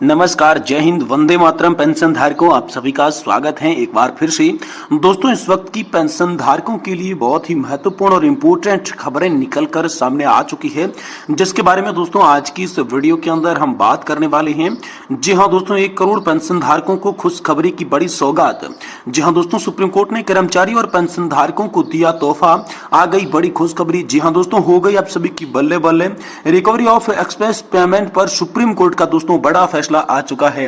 नमस्कार, जय हिंद, वंदे मातरम। पेंशन धारकों, आप सभी का स्वागत है एक बार फिर से। दोस्तों, इस वक्त की पेंशन धारकों के लिए बहुत ही महत्वपूर्ण और इम्पोर्टेंट खबरें निकलकर सामने आ चुकी है, जिसके बारे में दोस्तों आज की इस वीडियो के अंदर हम बात करने वाले हैं। जी हां दोस्तों, 1 करोड़ पेंशन धारकों को खुशखबरी की बड़ी सौगात। जी हां दोस्तों, सुप्रीम कोर्ट ने कर्मचारी और पेंशन धारकों को दिया तोहफा। आ गई बड़ी खुशखबरी। जी हां दोस्तों, हो गई आप सभी की बल्ले बल्ले। रिकवरी ऑफ एक्सप्रेस पेमेंट पर सुप्रीम कोर्ट का दोस्तों बड़ा फैसला आ चुका है।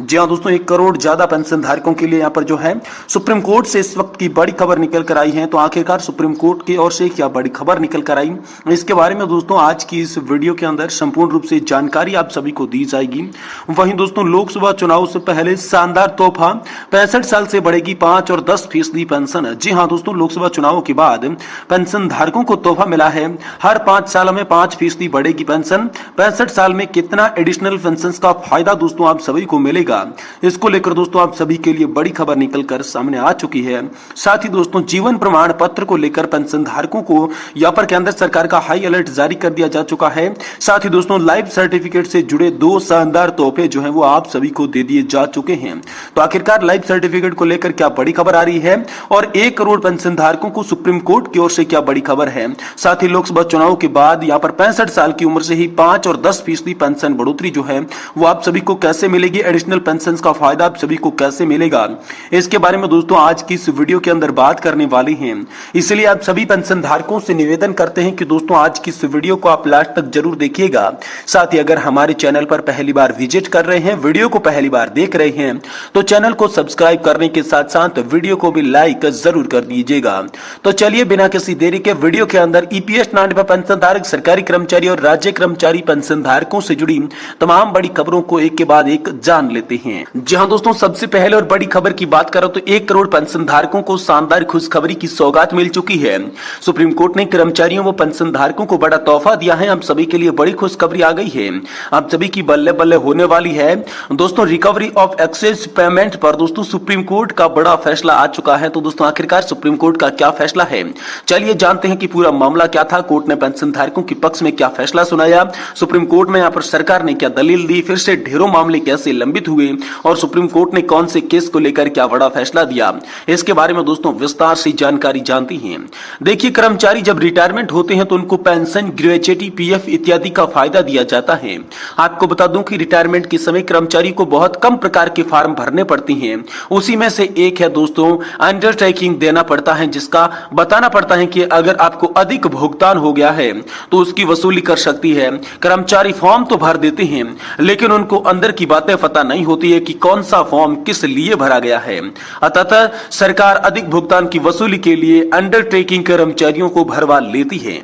जी हां दोस्तों, 1 करोड़ ज्यादा पेंशन धारकों के लिए यहाँ पर जो है सुप्रीम कोर्ट से इस वक्त की बड़ी खबर निकल कर आई है। तो आखिरकार सुप्रीम कोर्ट की ओर से क्या बड़ी खबर निकल कर आई, इसके बारे में दोस्तों आज की इस वीडियो के अंदर संपूर्ण रूप से जानकारी आप सभी को दी जाएगी। वहीं दोस्तों, लोकसभा चुनाव से पहले शानदार तोहफा, 65 साल से बढ़ेगी 5 और 10% पेंशन। जी हां दोस्तों, लोकसभा चुनाव के बाद पेंशन धारकों को तोहफा मिला है। हर 5 साल में 5% बढ़ेगी पेंशन। 65 साल में कितना एडिशनल पेंशन का फायदा दोस्तों आप सभी को मिलेगा, इसको लेकर दोस्तों आप सभी के लिए बड़ी खबर निकलकर सामने आ चुकी है। साथ ही दोस्तों, जीवन प्रमाण पत्र को लेकर पेंशन धारकों को यहाँ पर केंद्र सरकार का हाई अलर्ट जारी कर दिया जा चुका है। साथ ही दोस्तों, लाइफ सर्टिफिकेट से जुड़े 2 शानदार तोहफे जो है वो आप सभी को दे दिए जा चुके हैं। तो आखिरकार लाइफ सर्टिफिकेट को लेकर क्या बड़ी खबर आ रही है और 1 करोड़ पेंशन धारकों को सुप्रीम कोर्ट की ओर से क्या बड़ी खबर है। साथ ही लोकसभा चुनाव के बाद यहाँ पर 65 साल की उम्र से ही 5 और 10% पेंशन बढ़ोतरी जो है वो आप सभी को कैसे मिलेगी, एडिशनल पेंशन का फायदा आप सभी को कैसे मिलेगा, इसके बारे में दोस्तों आज की इस वीडियो के अंदर बात करने वाले हैं। इसलिए आप सभी पेंशन धारकों से निवेदन करते हैं कि दोस्तों आज की इस वीडियो को आप लास्ट तक जरूर देखिएगा। साथ ही अगर हमारे चैनल पर पहली बार विजिट कर रहे हैं, वीडियो को पहली बार देख रहे हैं, तो चैनल को सब्सक्राइब करने के साथ साथ वीडियो को भी लाइक जरूर कर दीजिएगा। तो चलिए बिना किसी देरी के वीडियो के अंदर ईपीएस 99 पेंशन धारक, सरकारी कर्मचारी और राज्य कर्मचारी पेंशन धारकों से जुड़ी तमाम बड़ी खबरों को एक के बाद एक जान लेते हैं। जी हां दोस्तों, सबसे पहले और बड़ी खबर की बात करो तो 1 करोड़ पेंशन धारकों को शानदार खुशखबरी की सौगात मिल चुकी है। सुप्रीम कोर्ट ने कर्मचारियों व पेंशन धारकों को बड़ा तोहफा दिया है। हम सभी के लिए बड़ी खुशखबरी आ गई है, आप सभी की बल्ले बल्ले होने वाली है। दोस्तों, रिकवरी ऑफ एक्सेस पेमेंट पर दोस्तों सुप्रीम कोर्ट का बड़ा फैसला आ चुका है। तो दोस्तों आखिरकार सुप्रीम कोर्ट का क्या फैसला है, चलिए जानते हैं कि पूरा मामला क्या था। कोर्ट ने पेंशन धारकों के पक्ष में क्या फैसला सुनाया, सुप्रीम कोर्ट में यहाँ पर सरकार ने क्या दलील दी, फिर से ढेरों मामले कैसे लंबित हुए और सुप्रीम कोर्ट ने कौन से केस को लेकर क्या बड़ा फैसला दिया, इसके बारे में दोस्तों विस्तार से जानकारी जानती हैं। देखिए, कर्मचारी जब रिटायरमेंट होते हैं तो उनको पेंशन, ग्रेच्युटी, पीएफ इत्यादि का फायदा दिया जाता है। आपको बता दूं कि रिटायरमेंट के समय कर्मचारी को बहुत कम प्रकार के फॉर्म भरने पड़ते हैं। उसी में से एक है दोस्तों अंडरटेकिंग देना पड़ता है, जिसका बताना पड़ता है कि अगर आपको अधिक भुगतान हो गया है तो उसकी वसूली कर सकती है। कर्मचारी फॉर्म तो भर देते हैं, लेकिन उनको अंदर की बातें पता नहीं होती है कि कौन सा फॉर्म किस लिए भरा गया है। अतः सरकार अधिक भुगतान की वसूली के लिए अंडरटेकिंग कर्मचारियों को भरवा लेती है।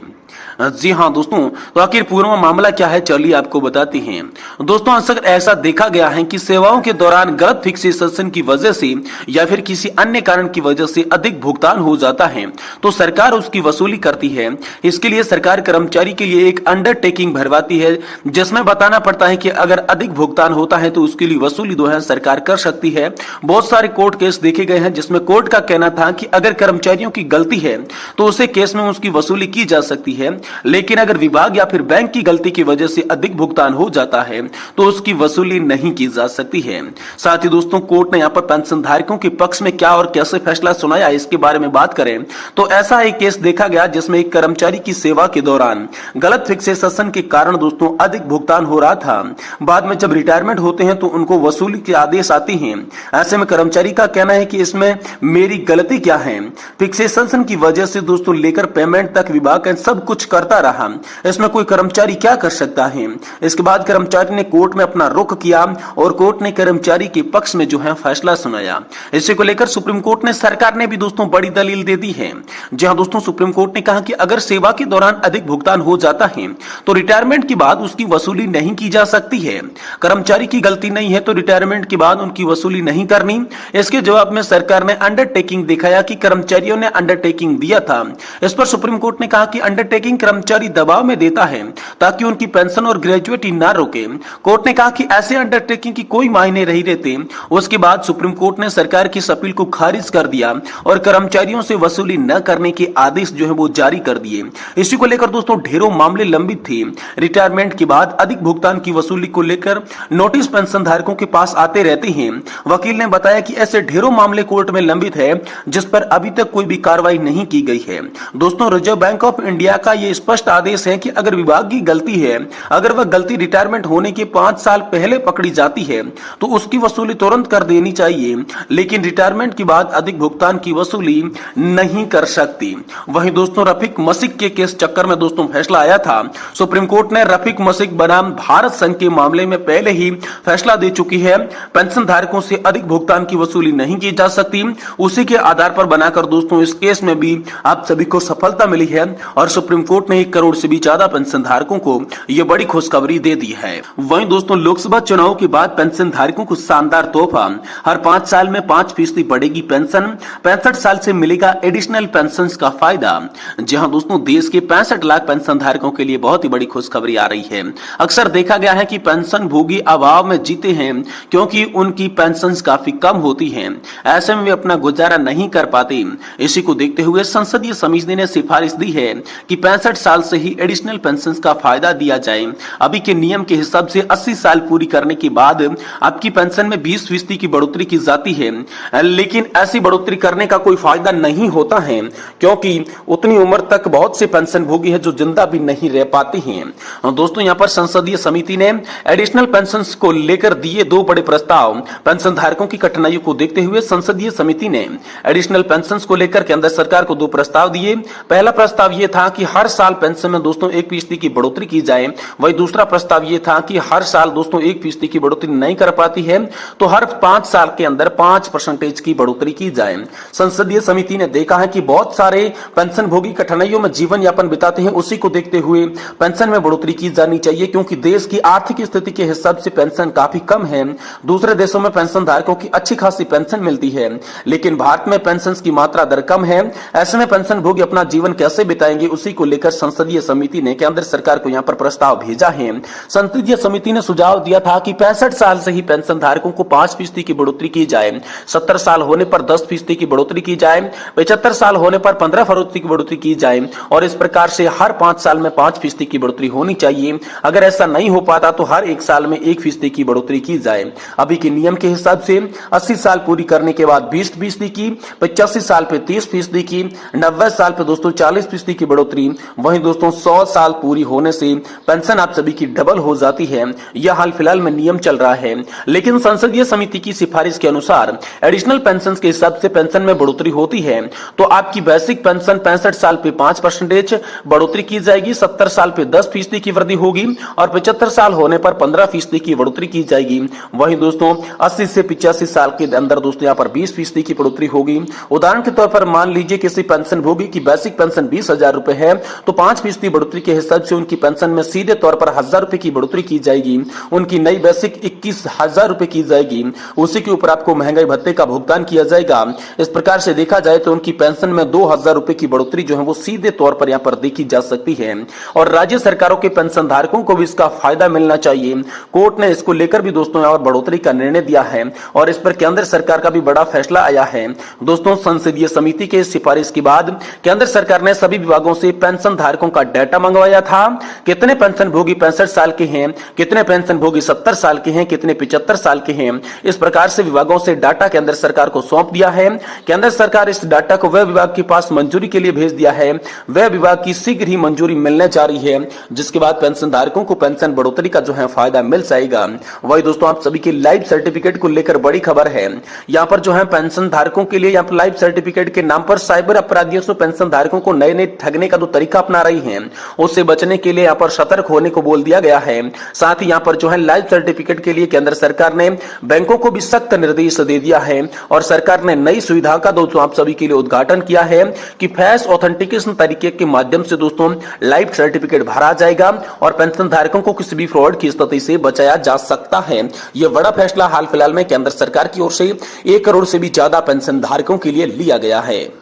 जी हां दोस्तों, तो आखिर पूरा मामला क्या है चलिए आपको बताते हैं। दोस्तों, अक्सर ऐसा देखा गया है कि सेवाओं के दौरान गलत फिक्सेशन की वजह से या फिर किसी अन्य कारण की वजह से अधिक भुगतान हो जाता है तो सरकार उसकी वसूली करती है। इसके लिए सरकार कर्मचारी के लिए एक अंडरटेकिंग भरवाती है, जिसमें बताना पड़ता है कि अगर अधिक भुगतान होता है तो उसके लिए वसूली जो है सरकार कर सकती है। बहुत सारे कोर्ट केस देखे गए हैं जिसमें कोर्ट का कहना था कि अगर कर्मचारियों की गलती है तो उसे केस में उसकी वसूली की जा सकती है, लेकिन अगर विभाग या फिर बैंक की गलती की वजह से अधिक भुगतान हो जाता है तो उसकी वसूली नहीं की जा सकती है। साथ ही दोस्तों, कोर्ट ने यहाँ पर पेंशन धारकों के पक्ष में क्या और कैसे फैसला सुनाया, इसके बारे में बात करें तो ऐसा एक केस देखा गया जिसमें एक कर्मचारी की सेवा के दौरान गलत फिक्सेशन के कारण दोस्तों अधिक भुगतान हो रहा था। बाद में जब रिटायरमेंट होते हैं तो उनको वसूली के आदेश आते हैं। ऐसे में कर्मचारी का कहना है कि इसमें मेरी गलती क्या है। फिक्सेशन की वजह से दोस्तों लेकर पेमेंट तक विभाग सब कुछ करता रहा, इसमें कोई कर्मचारी क्या कर सकता है। इसके बाद कर्मचारी ने कोर्ट में अपना रुख किया और कोर्ट ने कर्मचारी के पक्ष में जो है फैसला सुनाया। इसी को लेकर सुप्रीम कोर्ट ने सरकार ने भी दोस्तों बड़ी दलील दे दी है। जी हां दोस्तों, सुप्रीम कोर्ट ने कहा कि अगर सेवा के दौरान अधिक भुगतान हो जाता है तो रिटायरमेंट के बाद उसकी वसूली नहीं की जा सकती है। कर्मचारी की गलती नहीं है तो रिटायरमेंट के बाद उनकी वसूली नहीं करनी। इसके जवाब में सरकार ने अंडरटेकिंग दिखाया कि कर्मचारियों ने अंडरटेकिंग दिया था। इस पर सुप्रीम कोर्ट ने कहा कि अंडरटेकिंग कर्मचारी दबाव में देता है ताकि उनकी पेंशन और ग्रेजुएटी न रोके। कोर्ट ने कहा कि ऐसे अंडरटेकिंग की कोई मायने नहीं रहते। उसके बाद सुप्रीम कोर्ट ने सरकार की इस अपील को खारिज कर दिया और कर्मचारियों से वसूली न करने के आदेश जो है वो जारी कर दिए। इसी को लेकर दोस्तों ढेरों मामले लंबित थे। रिटायरमेंट के बाद अधिक भुगतान की वसूली को लेकर नोटिस पेंशन धारकों के पास आते रहते हैं। वकील ने बताया कि ऐसे ढेरों मामले कोर्ट में लंबित है जिस पर अभी तक कोई भी कार्रवाई नहीं की गई है। दोस्तों रिजर्व बैंक ऑफ इंडिया का यह स्पष्ट आदेश है कि अगर विभाग की गलती है, अगर वह गलती रिटायरमेंट होने के 5 साल पहले पकड़ी जाती है तो उसकी वसूली तुरंत कर देनी चाहिए, लेकिन रिटायरमेंट के बाद अधिक भुगतान की वसूली नहीं कर सकती। वहीं दोस्तों रफीक मसिक के केस चक्कर में दोस्तों फैसला आया था। सुप्रीम कोर्ट ने रफीक मसिक बनाम भारत संघ के मामले में पहले ही फैसला दे चुकी है। पेंशन धारकों से अधिक भुगतान की वसूली नहीं की जा सकती। उसी के आधार पर बनाकर दोस्तों इस केस में भी आप सभी को सफलता मिली है और सुप्रीम कोर्ट ने 1 करोड़ से भी ज्यादा पेंशन धारकों को यह बड़ी खुशखबरी दे दी है। वहीं दोस्तों लोकसभा चुनाव के बाद पेंशन धारकों को शानदार तोहफा, हर 5 साल में 5% बढ़ेगी पेंशन, 65 साल से मिलेगा एडिशनल पेंशन का फायदा। जी हां दोस्तों, देश के 65 लाख पेंशन धारकों के लिए बहुत ही बड़ी खुशखबरी आ रही है। अक्सर देखा गया है कि पेंशन भोगी अभाव में जीते हैं क्योंकि उनकी पेंशन काफी कम होती हैं, ऐसे में वे अपना गुजारा नहीं कर पाते। इसी को देखते हुए संसदीय समिति ने सिफारिश दी है कि 65 साल से ही एडिशनल पेंशन का फायदा दिया जाए। अभी के नियम के हिसाब से 80 साल पूरी करने के बाद आपकी पेंशन में 20% की बढ़ोतरी की जाती है, लेकिन ऐसी बढ़ोतरी करने का कोई फायदा नहीं होता है क्योंकि उतनी उम्र तक बहुत से पेंशन भोगी है जो जिंदा भी नहीं रह पाते हैं। दोस्तों यहाँ पर संसदीय समिति ने एडिशनल पेंशन को लेकर दिए 2 बड़े प्रस्ताव। पेंशन धारकों की कठिनाइयों को देखते हुए संसदीय समिति ने एडिशनल पेंशन को लेकर केंद्र सरकार को 2 प्रस्ताव दिए। पहला प्रस्ताव यह था कि हर साल पेंशन में दोस्तों 1% की बढ़ोतरी की जाए। वही दूसरा प्रस्ताव यह था कि हर साल दोस्तों 1% की बढ़ोतरी नहीं कर पाती है तो हर 5 साल के अंदर 5% की बढ़ोतरी की जाए। संसदीय समिति ने देखा है कि बहुत सारे पेंशन भोगी कठिनाइयों में जीवन यापन बिताते हैं, उसी को देखते हुए पेंशन में बढ़ोतरी की जानी चाहिए क्योंकि देश की आर्थिक स्थिति के हिसाब से पेंशन काफी कम है। दूसरे देशों में पेंशन धारकों की अच्छी खासी पेंशन मिलती है, लेकिन भारत में पेंशन की मात्रा दर कम है। ऐसे में पेंशन भोगी अपना जीवन कैसे बिताएंगे, उसी को लेकर संसदीय समिति ने केंद्र सरकार को यहाँ पर प्रस्ताव भेजा है। संसदीय समिति ने सुझाव दिया था कि 65 साल से ही पेंशन धारकों को 5% की बढ़ोतरी की जाए, 70 साल होने पर 10% की बढ़ोतरी की जाए, 75 साल होने पर 15% की बढ़ोतरी की जाए और इस प्रकार से हर 5 साल में 5% की बढ़ोतरी होनी चाहिए। अगर ऐसा नहीं हो पाता तो हर 1 साल में 1% की बढ़ोतरी की जाए। अभी के नियम के हिसाब से 80 साल पूरी करने के बाद 20% की, 85 साल पे 30% की, 90 साल पे दोस्तों 40% की बढ़ोतरी। वहीं दोस्तों 100 साल पूरी होने से पेंशन आप सभी की डबल हो जाती है। यह हाल फिलहाल में नियम चल रहा है, लेकिन संसदीय समिति की सिफारिश के अनुसार एडिशनल पेंशन के हिसाब से पेंशन में बढ़ोतरी होती है तो आपकी बेसिक पेंशन 65 साल पे 5% बढ़ोतरी की जाएगी, 70 साल पे 10% की वृद्धि होगी और 75 साल होने पर 15% की बढ़ोतरी की जाएगी। वहीं दोस्तों 80 से 85 साल के अंदर दोस्तों यहाँ पर 20% की बढ़ोतरी होगी। उदाहरण के तौर पर मान लीजिए किसी पेंशन भोगी की बेसिक पेंशन 20,000 रुपए है तो 5% बढ़ोतरी के हिसाब से उनकी पेंशन में सीधे तौर पर 1,000 रुपए की बढ़ोतरी की जाएगी। उनकी नई बेसिक 21,000 रुपए की जाएगी, उसी के ऊपर आपको महंगाई भत्ते का भुगतान किया जाएगा। इस प्रकार से देखा जाए तो उनकी पेंशन में 2,000 रुपए की बढ़ोतरी जो है वो सीधे तौर पर यहाँ पर देखी जा सकती है और राज्य सरकारों के पेंशन धारकों को भी इसका फायदा मिलना चाहिए। कोर्ट ने इसको लेकर भी दोस्तों यहाँ पर बढ़ोतरी का निर्णय दिया है और इस पर केंद्र सरकार का भी बड़ा फैसला आया है। दोस्तों संसदीय समिति के सिफारिश के बाद केंद्र सरकार ने सभी विभागों से पेंशन धारकों का डाटा मंगवाया था। कितने पेंशन भोगी 65 साल के हैं, कितने पेंशन भोगी 70 साल के हैं, कितने 75 साल के हैं। इस प्रकार से विभागों से डाटा केंद्र सरकार को सौंप दिया है। केंद्र सरकार इस डाटा को वह विभाग के पास मंजूरी के लिए भेज दिया है। वह विभाग की शीघ्र ही मंजूरी मिलने जा रही है, जिसके बाद पेंशन धारकों को पेंशन बढ़ोतरी का जो है फायदा मिल जाएगा। वही दोस्तों आप सभी के लाइफ सर्टिफिकेट को लेकर बड़ी खबर है। यहाँ पर जो है पेंशन धारकों के लिए यहाँ पर लाइफ सर्टिफिकेट के नाम पर साइबर अपराधियों से पेंशन धारकों को नए नए ठगने का जो तरीका अपना रही है उससे बचने के लिए यहाँ पर सतर्क होने को बोल दिया गया है। साथ ही यहाँ पर जो है लाइफ सर्टिफिकेट के लिए केंद्र सरकार ने बैंकों को भी सख्त निर्देश दे दिया है और सरकार ने नई सुविधा का दोस्तों आप सभी के लिए उद्घाटन किया है कि फेस ऑथेंटिकेशन तरीके के माध्यम से दोस्तों लाइफ सर्टिफिकेट भरा जाएगा और पेंशन धारकों को किसी भी फ्रॉड की स्थिति से बचाया जा सकता है। यह बड़ा फैसला हाल फिलहाल में केंद्र सरकार की ओर से 1 करोड़ से भी ज्यादा पेंशन धारकों के लिए लिया गया है।